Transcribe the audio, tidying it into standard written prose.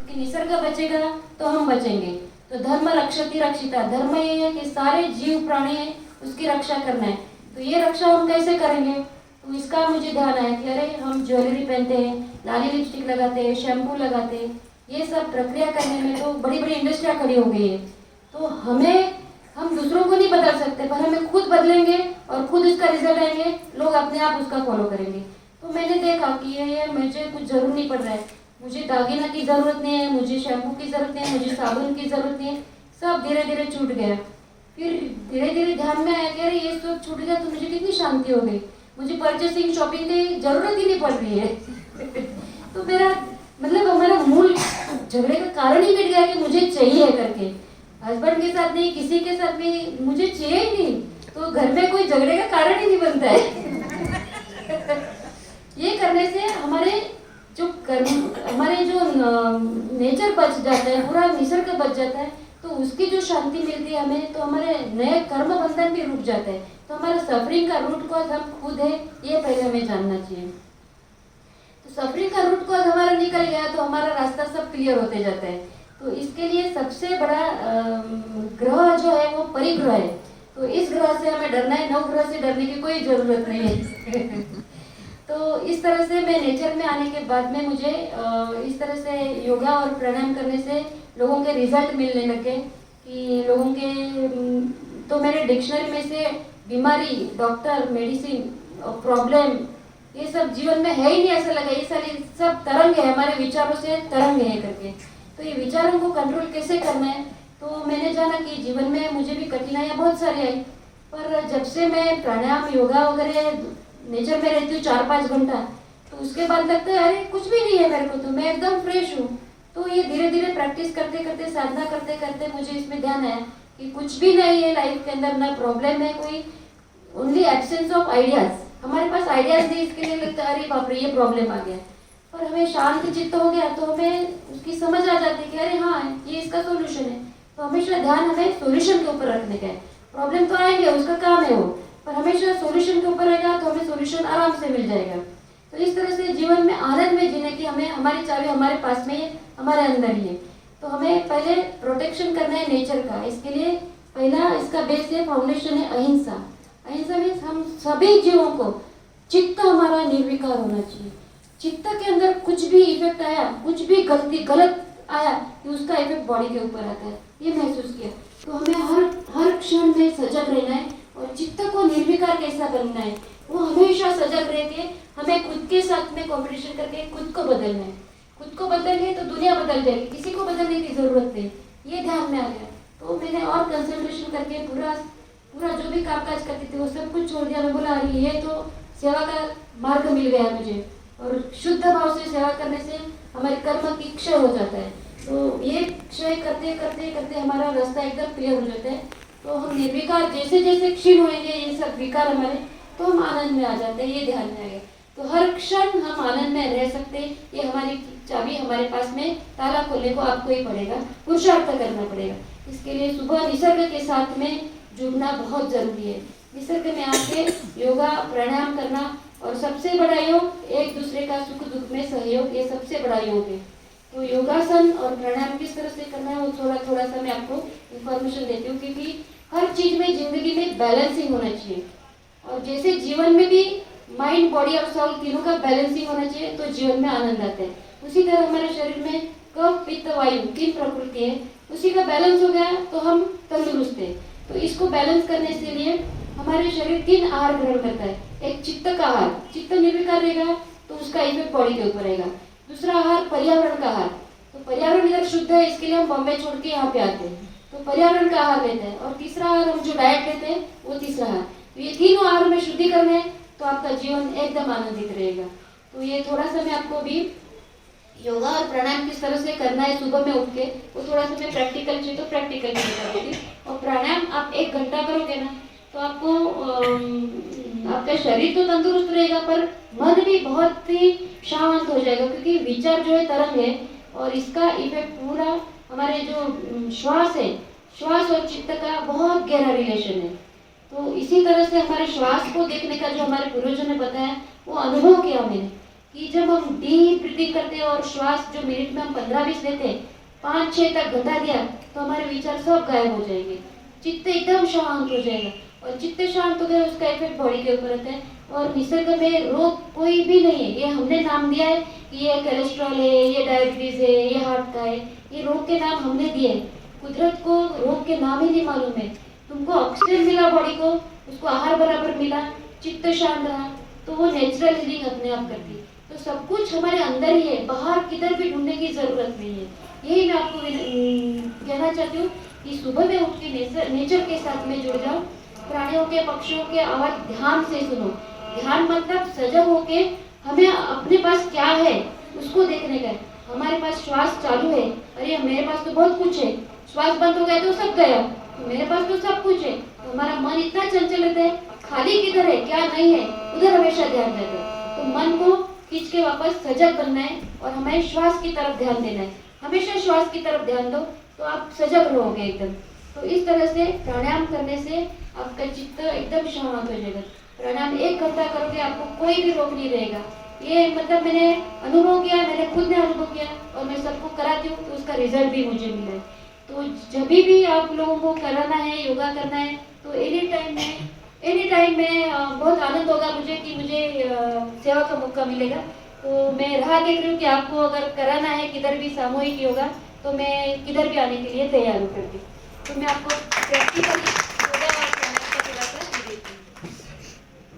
क्योंकि निसर्ग बचेगा तो हम बचेंगे। तो धर्म रक्षति रक्षिता, धर्म ये है कि सारे जीव प्राणी है उसकी रक्षा करना है। तो ये रक्षा हम कैसे करेंगे, तो इसका मुझे ध्यान आया कि अरे हम ज्वेलरी पहनते हैं, लाली लिपस्टिक लगाते हैं, शैम्पू लगाते हैं, ये सब प्रक्रिया करने में तो बड़ी बड़ी इंडस्ट्रियाँ खड़ी हो गई है। तो हम दूसरों को नहीं बदल सकते, पर हमें खुद बदलेंगे और खुद उसका रिजल्ट आएंगे, लोग अपने आप उसका फॉलो करेंगे। तो मैंने देखा कि ये मुझे कुछ जरूर नहीं पड़ रहा है, मुझे दागीना की ज़रूरत नहीं है, मुझे शैम्पू की ज़रूरत नहीं है, मुझे साबुन की ज़रूरत नहीं है, सब धीरे धीरे छूट गया। फिर धीरे धीरे ध्यान में आया कि अरे ये सब छूट गया तो मुझे कितनी शांति हो गई, मुझे परचेसिंग शॉपिंग की ज़रूरत ही नहीं पड़ रही है। तो मेरा मतलब हमारा मूल झगड़े का कारण ही मिट गया कि मुझे चाहिए करके। हस्बैंड के साथ नहीं, किसी के साथ भी मुझे चाहिए ही नहीं, तो घर में कोई झगड़े का कारण ही नहीं बनता है। ये करने से हमारे जो नेचर बच जाता है, पूरा निसर्ग बच जाता है, तो उसकी जो शांति मिलती है हमें, तो हमारे नए कर्म बंधन भी रुक जाते हैं। तो हमारा सफरिंग का रूट कॉज हम खुद है, ये पहले हमें जानना चाहिए। तो सफरिंग का रूट कॉज हमारा निकल गया तो हमारा रास्ता सब क्लियर होते जाता है। तो इसके लिए सबसे बड़ा ग्रह जो है वो परिग्रह है। तो इस ग्रह से हमें डरना है, नवग्रह से डरने की कोई जरूरत नहीं है। तो इस तरह से मैं नेचर में आने के बाद में मुझे इस तरह से योगा और प्राणायाम करने से लोगों के रिजल्ट मिलने लगे कि लोगों के तो मेरे डिक्शनरी में से बीमारी, डॉक्टर, मेडिसिन, प्रॉब्लम, ये सब जीवन में है ही नहीं, ऐसा लगा ये सारी सब तरंग है, हमारे विचारों से तरंग है करके। तो ये विचारों को कंट्रोल कैसे करना है, तो मैंने जाना कि जीवन में मुझे भी कठिनाइयाँ बहुत सारी आई, पर जब से मैं प्राणायाम, योगा वगैरह नेचर में रहती हूँ 4-5 घंटा, तो उसके बाद लगता है अरे कुछ भी नहीं है मेरे को, तो मैं एकदम फ्रेश हूँ। तो ये धीरे धीरे प्रैक्टिस करते करते, साधना करते करते मुझे इसमें ध्यान आया कि कुछ भी नहीं है लाइफ के अंदर, ना प्रॉब्लम है कोई, ओनली एब्सेंस ऑफ आइडियाज। हमारे पास आइडियाज नहीं, इसके लिए लगता है अरे बाप रे ये प्रॉब्लम आ गया। पर हमें शांत चित्त हो गया तो हमें उसकी समझ आ जाती है कि अरे हाँ ये इसका सोल्यूशन है। तो हमेशा ध्यान हमें सोल्यूशन के ऊपर रखने का है। प्रॉब्लम तो आएंगे, उसका काम है वो, पर हमेशा सोल्यूशन के ऊपर रहेगा तो हमें सोल्यूशन आराम से मिल जाएगा। तो इस तरह से जीवन में आनंद में जीने की हमें, हमारी चाबी हमारे पास में ही है, हमारे अंदर ही है। तो हमें पहले प्रोटेक्शन करना है नेचर का। इसके लिए पहला इसका बेस है, फाउंडेशन है अहिंसा। अहिंसा मीन्स हम सभी जीवों को चित्त हमारा निर्विकार होना चाहिए। चित्त के अंदर कुछ भी इफेक्ट आया, कुछ भी गलत आया कि उसका इफेक्ट बॉडी के ऊपर आता है, ये महसूस किया। तो हमें हर क्षण में सजग रहना है और चित्त को निर्विकार कैसा बनना है, वो हमेशा सजग रह के हमें खुद के साथ में कॉम्पिटिशन करके खुद को बदलना है। खुद को बदलेंगे तो दुनिया बदल जाएगी, किसी को बदलने की जरूरत नहीं। ये ध्यान में आ गया तो मैंने और कंसंट्रेशन करके पूरा जो भी कामकाज करती थी वो सब कुछ छोड़ दिया। मैं बोला अरे ये तो सेवा का मार्ग मिल गया मुझे, और शुद्ध भाव से सेवा करने से हमारे कर्म की क्षय हो जाता है। तो ये क्षय करते करते करते हमारा रास्ता एकदम क्लियर हो जाता है। तो हम निर्विकार जैसे जैसे क्षीण होंगे ये सब विकार हमारे, तो हम आनंद में आ जाते हैं। ये ध्यान में आ गया। तो हर क्षण हम आनंद में रह सकते हैं, ये हमारी चाबी हमारे पास में, ताला खोलने को आपको ही पड़ेगा, पुरुषार्थ करना पड़ेगा। इसके लिए सुबह निसर्ग के साथ में जुड़ना बहुत जरूरी है। निसर्ग में आके योगा प्राणायाम करना, और सबसे बड़ा योग एक दूसरे का सुख दुख में सहयोग, ये सबसे बड़ा योग है। तो योगासन और प्राणायाम किस तरह से करना है वो थोड़ा सा मैं आपको इन्फॉर्मेशन देती हूँ, क्योंकि हर चीज में जिंदगी में बैलेंसिंग होना चाहिए। और जैसे जीवन में भी माइंड, बॉडी और सोल तीनों का बैलेंसिंग होना चाहिए तो जीवन में आनंद आता है। उसी तरह हमारे शरीर में कफ, पित्त, वायु 3 प्रकृति है, उसी का बैलेंस हो गया तो हम तंदुरुस्त है। तो इसको बैलेंस करने के लिए हमारे शरीर 3 आहार ग्रहण करता है। एक चित्त का आहार, चित्त निर्विकार रहेगा तो उसका इफेक्ट बॉडी के ऊपर रहेगा। दूसरा आहार पर्यावरण का आहार, तो पर्यावरण इधर शुद्ध है इसके लिए हम बॉम्बे छोड़ के यहाँ पे आते हैं, तो पर्यावरण का आहार लेते हैं। और तीसरा आहार हम जो डाइट लेते हैं वो तीसरा आहार। तो ये तीनों आहार में शुद्धिकरण है तो आपका जीवन एकदम आनंदित रहेगा। तो ये थोड़ा सा मैं आपको भी योगा और प्राणायाम किस तरह से करना है सुबह में उठ के, वो थोड़ा सा मैं प्रैक्टिकल चाहिए तो प्रैक्टिकल करूँगी। और प्राणायाम आप 1 घंटा करोगे ना तो आपको आपका शरीर तो तंदुरुस्त रहेगा पर मन भी बहुत ही शांत हो जाएगा, क्योंकि विचार जो है तरंग है और इसका इफेक्ट पूरा हमारे जो श्वास है, श्वास और चित्त का बहुत गहरा रिलेशन है। तो इसी तरह से हमारे श्वास को देखने का जो हमारे पूर्वजों ने बताया वो अनुभव किया मैंने कि जब हम डीप ब्रीथिंग करते हैं और श्वास जो मिनट में हम 15-20 लेते हैं, 5-6 तक घटा दिया तो हमारे विचार सब गायब हो जाएंगे, चित्त एकदम शांत हो जाएगा। और चित्त शांत हो गया उसका इफेक्ट बॉडी के ऊपर रहता है। और निसर्ग में रोग कोई भी नहीं है, ये हमने नाम दिया है कि ये कोलेस्ट्रॉल है, ये डायबिटीज है, ये हार्ट का है, ये रोग के नाम हमने दिए हैं। कुदरत को रोग के नाम ही नहीं मालूम है। तुमको ऑक्सीजन मिला बॉडी को, उसको आहार बराबर मिला, चित्त शांत रहा, तो वो नेचुरल हीलिंग अपने आप करती है। तो सब कुछ हमारे अंदर ही है, बाहर किधर भी ढूंढने की जरूरत नहीं है। यही मैं आपको कहना चाहती हूँ कि सुबह में उठ के नेचर के साथ में जुड़ जाओ, प्राणियों के पक्षियों के आवाज ध्यान से सुनो। ध्यान मतलब सजग होके हमें अपने पास क्या है उसको देखने का है। हमारे पास श्वास चालू है, अरे मेरे पास तो बहुत कुछ है, श्वास बंद हो गया तो सब गया, तो मेरे पास तो सब कुछ है। तो हमारा मन इतना चंचल रहता है, खाली किधर है क्या नहीं है उधर हमेशा ध्यान देता है। तो मन को खींच के वापस सजग करना है और हमें श्वास की तरफ ध्यान देना है। हमेशा श्वास की तरफ ध्यान दो तो आप सजग रहोगे एकदम। तो इस तरह से प्राणायाम करने से आपका चित्त एकदम शांत हो जाएगा। प्राणायाम 1 घंटा करोगे आपको कोई भी रोग नहीं रहेगा। ये मतलब मैंने अनुभव किया, मैंने खुद ने अनुभव किया और मैं सबको कराती हूँ, तो उसका रिजल्ट भी मुझे मिला है। तो जब भी आप लोगों को कराना है, योगा करना है, तो एनी टाइम में बहुत आनंद होगा मुझे कि मुझे सेवा का मौका मिलेगा। तो मैं राह देख रही हूँ कि आपको अगर कराना है किधर भी सामूहिक योगा, तो मैं किधर भी आने के लिए तैयार हूँ करके। तो मैं आपको प्रैक्टिकली